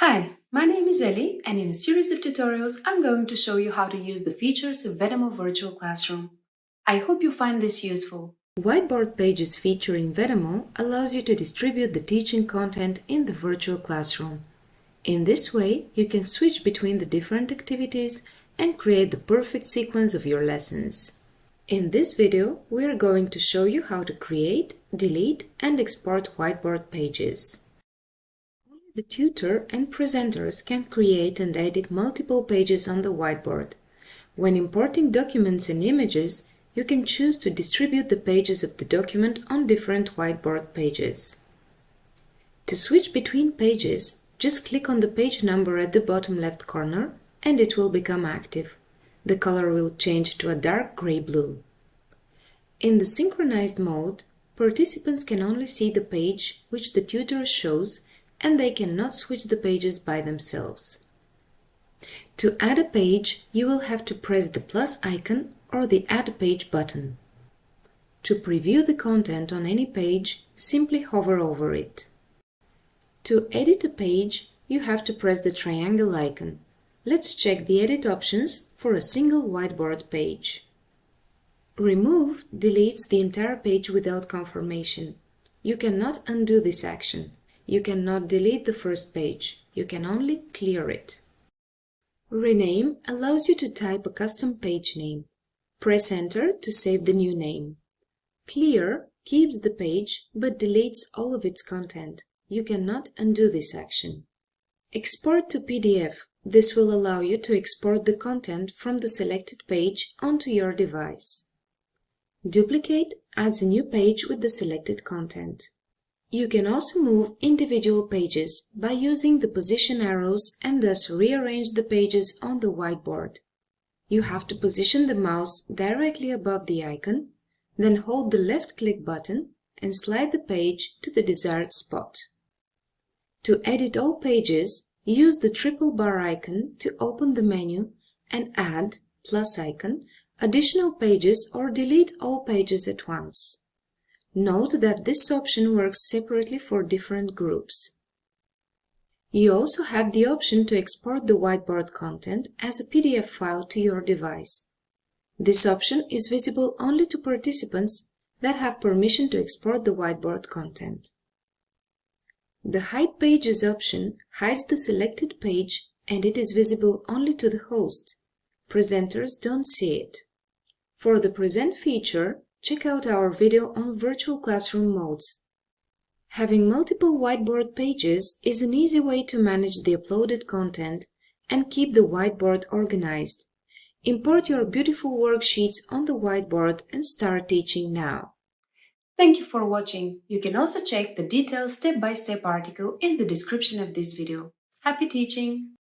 Hi, my name is Ellie, and in a series of tutorials, I'm going to show you how to use the features of VEDAMO Virtual Classroom. I hope you find this useful. Whiteboard Pages feature in VEDAMO allows you to distribute the teaching content in the virtual classroom. In this way, you can switch between the different activities and create the perfect sequence of your lessons. In this video, we are going to show you how to create, delete, and export whiteboard pages. Only the tutor and presenters can create and edit multiple pages on the whiteboard. When importing documents and images, you can choose to distribute the pages of the document on different whiteboard pages. To switch between pages, just click on the page number at the bottom left corner and it will become active. The color will change to a dark gray-blue. In the synchronized mode, participants can only see the page which the tutor shows and they cannot switch the pages by themselves. To add a page, you will have to press the plus icon or the Add Page button. To preview the content on any page, simply hover over it. To edit a page, you have to press the triangle icon. Let's check the edit options for a single whiteboard page. Remove deletes the entire page without confirmation. You cannot undo this action. You cannot delete the first page. You can only clear it. Rename allows you to type a custom page name. Press Enter to save the new name. Clear keeps the page but deletes all of its content. You cannot undo this action. Export to PDF. This will allow you to export the content from the selected page onto your device. Duplicate adds a new page with the selected content. You can also move individual pages by using the position arrows and thus rearrange the pages on the whiteboard. You have to position the mouse directly above the icon, then hold the left-click button and slide the page to the desired spot. To edit all pages, use the triple bar icon to open the menu and add plus icon, additional pages or delete all pages at once. Note that this option works separately for different groups. You also have the option to export the whiteboard content as a PDF file to your device. This option is visible only to participants that have permission to export the whiteboard content. The Hide Pages option hides the selected page and it is visible only to the host. Presenters don't see it. For the Present feature, check out our video on virtual classroom modes. Having multiple whiteboard pages is an easy way to manage the uploaded content and keep the whiteboard organized. Import your beautiful worksheets on the whiteboard and start teaching now. Thank you for watching. You can also check the detailed step-by-step article in the description of this video. Happy teaching!